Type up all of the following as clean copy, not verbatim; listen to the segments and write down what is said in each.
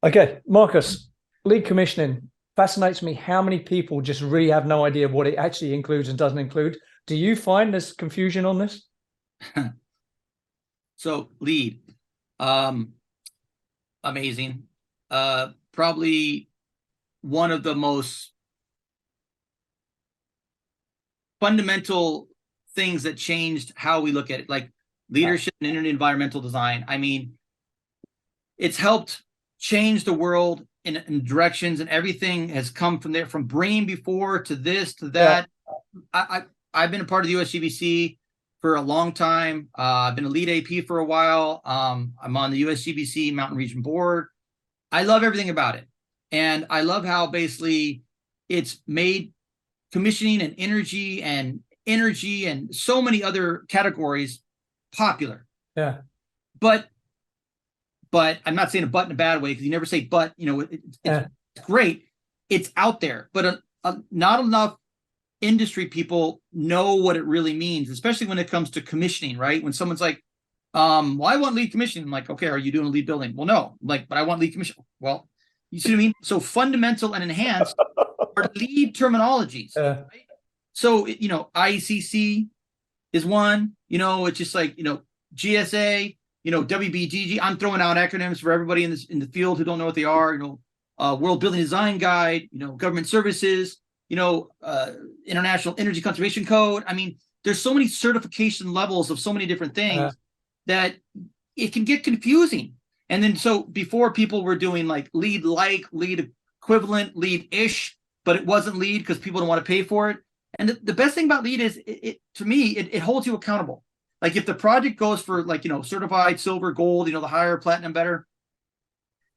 Okay, Marcus, lead commissioning fascinates me. How many people just really have no idea what it actually includes and doesn't include? Do you find there's confusion on this? So LEED, um, amazing. Probably one of the most fundamental things that changed how we look at it, like leadership and environmental design. I mean, it's helped change the world in directions, and everything has come from there, from brain before to this to that. I've been a part of the USGBC for a long time. I've been a lead AP for a while. I'm on the USGBC Mountain Region Board. I love everything about it. And I love how basically it's made commissioning and energy and so many other categories popular. Yeah. But I'm not saying a but in a bad way, because you never say but, it's great. It's out there, but not enough industry people know what it really means, especially when it comes to commissioning, right? When someone's like, well, I want lead commissioning. I'm like, okay, are you doing a lead building? Well, no. I'm like, but I want lead commissioning. Well, you see what I mean? So fundamental and enhanced are lead terminologies. Right? So, IECC is one, it's just like, GSA, WBGG. I'm throwing out acronyms for everybody in the field who don't know what they are. World Building Design Guide, government services, International Energy Conservation Code. I mean, there's so many certification levels of so many different things that it can get confusing. And then so before, people were doing like lead equivalent, lead-ish, but it wasn't lead because people don't want to pay for it. And the best thing about lead is to me, it holds you accountable. Like if the project goes for certified silver, gold, the higher, platinum, better.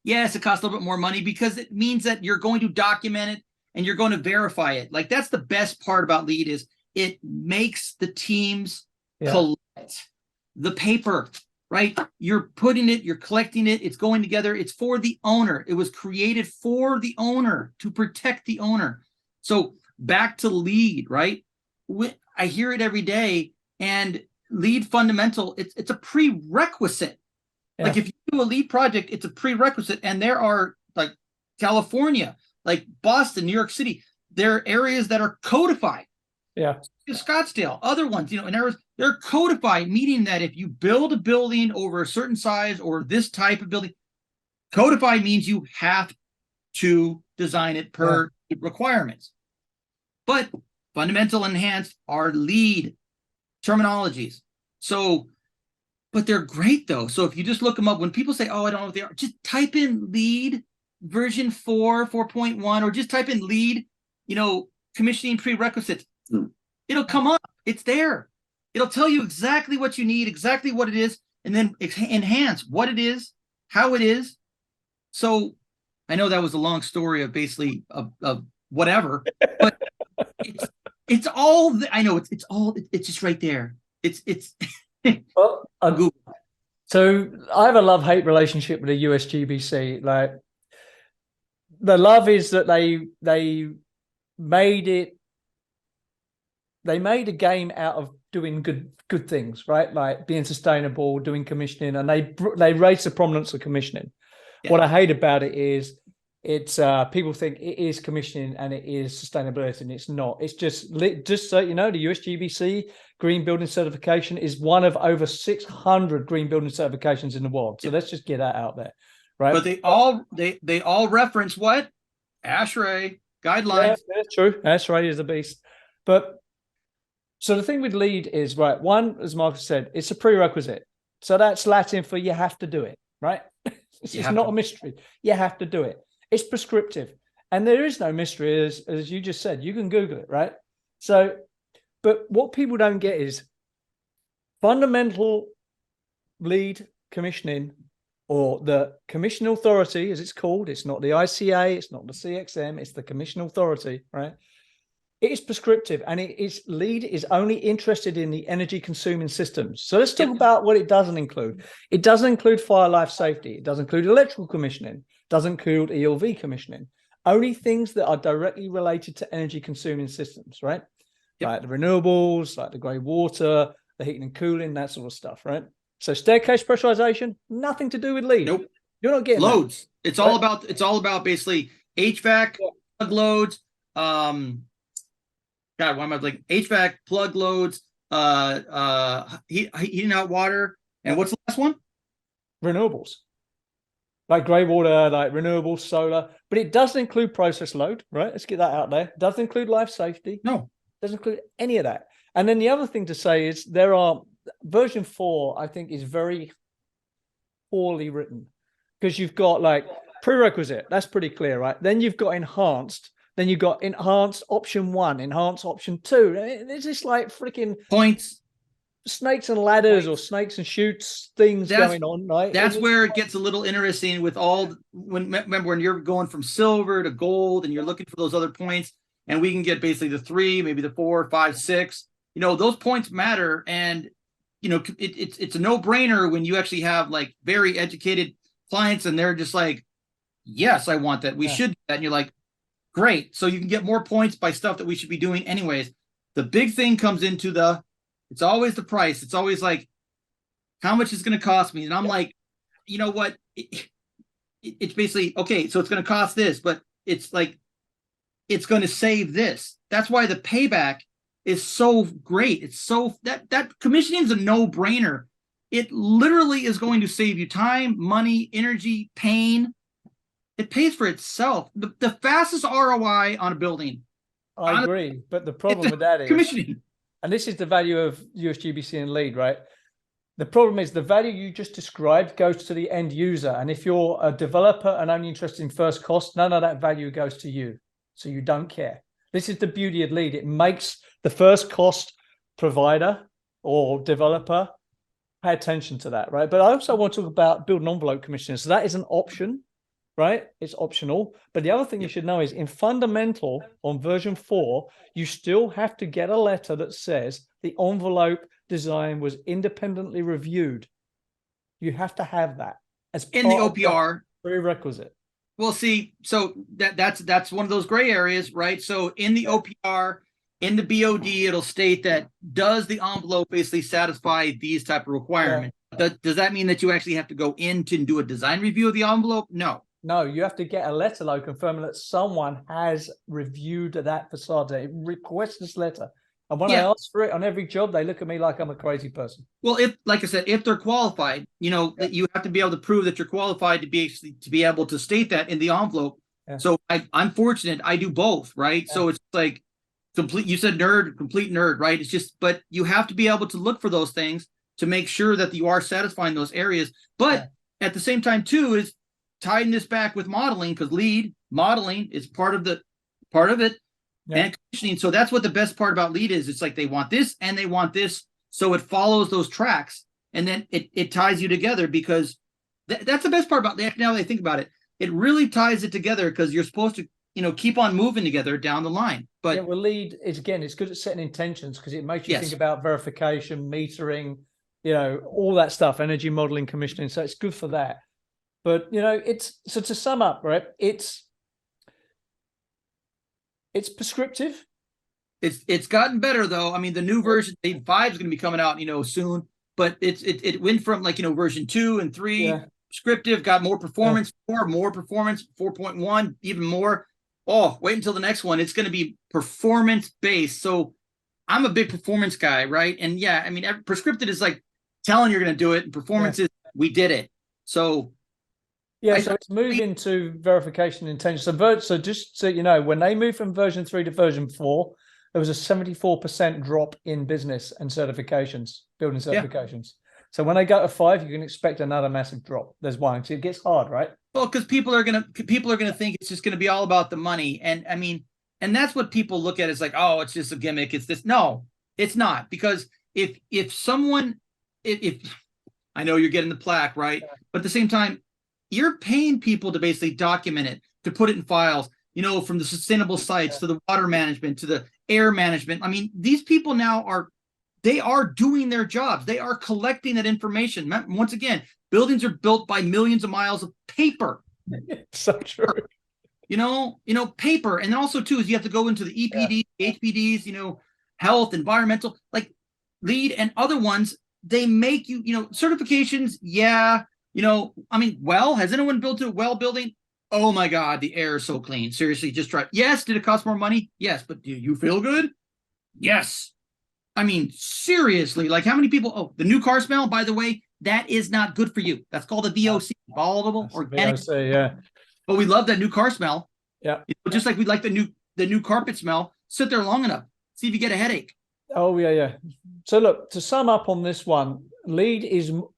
Yes, it costs a little bit more money because it means that you're going to document it and you're going to verify it. Like that's the best part about LEED is it makes the teams collect the paper, right? You're putting it, you're collecting it, it's going together. It's for the owner. It was created for the owner to protect the owner. So back to LEED, right? I hear it every day, and LEED fundamental, it's a prerequisite. Yeah. Like if you do a LEED project, it's a prerequisite. And there are like California, like Boston, New York City, there are areas that are codified. Yeah. Scottsdale, other ones, in areas, they're codified, meaning that if you build a building over a certain size or this type of building, codified means you have to design it per requirements. But fundamental enhanced are LEED terminologies. So, but they're great though. So if you just look them up, when people say, oh, I don't know what they are, just type in LEED version 4, 4.1, or just type in LEED, commissioning prerequisites. It'll come up. It's there. It'll tell you exactly what you need, exactly what it is, and then enhance what it is, how it is. So I know that was a long story of basically of whatever, but it's all, I know it's just right there. It's well, Google. So I have a love-hate relationship with the USGBC. Like the love is that they made a game out of doing good things, right? Like being sustainable, doing commissioning, and they raised the prominence of commissioning. Yeah. What I hate about it is it's people think it is commissioning and it is sustainability, and it's not. It's just so you know, the USGBC green building certification is one of over 600 green building certifications in the world. So let's just get that out there, right? But they all reference what? ASHRAE guidelines. Yeah, that's true. ASHRAE is a beast. But so the thing with LEED is, right, one, as Marcus said, it's a prerequisite. So that's Latin for you have to do it, right? It's not a mystery. You have to do it. It's prescriptive. And there is no mystery, as you just said. You can Google it, right? So, but what people don't get is fundamental LEED commissioning, or the commission authority, as it's called. It's not the ICA, it's not the CXM, it's the commission authority, right? It is prescriptive, and LEED is only interested in the energy consuming systems. So let's talk about what it doesn't include. It doesn't include fire life safety. It doesn't include electrical commissioning. Doesn't include ELV commissioning. Only things that are directly related to energy consuming systems, right? Yep. Like the renewables, like the grey water, the heating and cooling, that sort of stuff, right? So staircase pressurization, nothing to do with LEED. Nope. You're not getting loads. It's all about basically HVAC, plug loads, God, why am I like HVAC, plug loads, heating out water, and what's the last one? Renewables, like grey water, like renewables, solar, but it doesn't include process load, right? Let's get that out there. It doesn't include life safety. No, doesn't include any of that. And then the other thing to say is version 4, I think, is very poorly written, because you've got like prerequisite, that's pretty clear, right? Then you've got enhanced, then you've got enhanced option 1, enhanced option 2. It's just like freaking points, snakes and ladders, or snakes and chutes things going on, right? That's where it gets a little interesting with remember when you're going from silver to gold and you're looking for those other points, and we can get basically the 3, maybe the 4, 5, 6, those points matter. And it's a no-brainer when you actually have like very educated clients and they're just like, yes, I want that. We should do that. And you're like, great. So you can get more points by stuff that we should be doing anyways. The big thing comes into it's always the price. It's always like, how much is it going to cost me? And I'm like, you know what? It's basically, okay, so it's going to cost this, but it's like, it's going to save this. That's why the payback is so great. It's so that commissioning is a no-brainer. It literally is going to save you time, money, energy, pain. It pays for itself. The fastest ROI on a building. I agree, but the problem with that is commissioning. And this is the value of USGBC and LEED, right? The problem is the value you just described goes to the end user. And if you're a developer and only interested in first cost, none of that value goes to you. So you don't care. This is the beauty of LEED. It makes the first cost provider or developer pay attention to that, right? But I also want to talk about building envelope commissioning. So that is an option, right? It's optional. But the other thing you should know is in fundamental on version 4, you still have to get a letter that says the envelope design was independently reviewed. You have to have that as in the OPR prerequisite. Well, see, so that's one of those gray areas, right? So in the OPR, in the BOD, it'll state that does the envelope basically satisfy these type of requirements? Yeah. Does that mean that you actually have to go in to do a design review of the envelope? No. No, you have to get a letter though confirming that someone has reviewed that facade. They request this letter. And when I ask for it on every job, they look at me like I'm a crazy person. Well, like I said, if they're qualified, you have to be able to prove that you're qualified to be able to state that in the envelope. Yeah. So I'm fortunate. I do both, right? Yeah. So it's like complete. You said complete nerd, right? It's just, but you have to be able to look for those things to make sure that you are satisfying those areas. But at the same time, too, is tying this back with modeling, because LEED modeling is part of it. Yeah. And commissioning. So that's what the best part about LEED is. It's like they want this and they want this. So it follows those tracks, and then it ties you together, because that's the best part about that. Now that I think about it, it really ties it together, because you're supposed to, keep on moving together down the line. But well, LEED is, again, it's good at setting intentions, because it makes you think about verification, metering, all that stuff, energy modeling, commissioning. So it's good for that. But, so to sum up, right, it's prescriptive. It's gotten better though. I mean, the new version 5 is going to be coming out, soon. But it went from version 2 and 3 prescriptive, got more performance, more performance, 4.1, even more. Oh, wait until the next one. It's going to be performance based. So I'm a big performance guy, right? And I mean, prescriptive is like telling you're going to do it, and performance is we did it. So. Yeah, so it's moving to verification intention. So just so you know, when they moved from version 3 to version 4, there was a 74% drop in business and certifications, building certifications. Yeah. So when they go to 5, you can expect another massive drop. There's one. So it gets hard, right? Well, because people are gonna think it's just gonna be all about the money, and I mean, and that's what people look at as like, oh, it's just a gimmick. It's this. No, it's not, because if I know you're getting the plaque, right, but at the same time, you're paying people to basically document it, to put it in files, from the sustainable sites to the water management to the air management. I mean, these people now are doing their jobs. They are collecting that information. Once again, buildings are built by millions of miles of paper. So true. Paper. And then also too, is you have to go into the EPD, HPDs, health, environmental, like LEED and other ones. They make you, certifications. Yeah. I mean, well, has anyone built a well building? Oh my God, the air is so clean. Seriously, just try. Yes, did it cost more money? Yes, but do you feel good? Yes. I mean, seriously, like how many people? Oh, the new car smell, by the way, that is not good for you. That's called a VOC, volatile organic. VOC, yeah. But we love that new car smell. Yeah. Just like we like the new carpet smell. Sit there long enough. See if you get a headache. Oh yeah, yeah. So look, to sum up on this one, LEED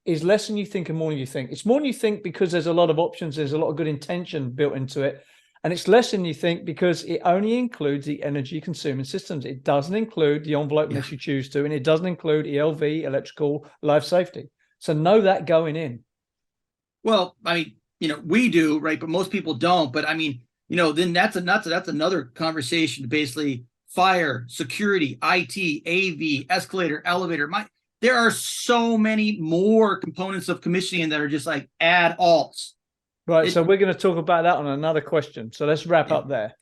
is less than you think and more than you think. It's more than you think because there's a lot of options, there's a lot of good intention built into it. And it's less than you think because it only includes the energy consuming systems. It doesn't include the envelope unless you choose to, and it doesn't include ELV, electrical, life safety. So know that going in. Well, I mean, we do, right? But most people don't. But I mean, then that's another conversation. Basically, fire, security, IT, AV, escalator, elevator. There are so many more components of commissioning that are just like add-alls. Right. So we're going to talk about that on another question. So let's wrap up there.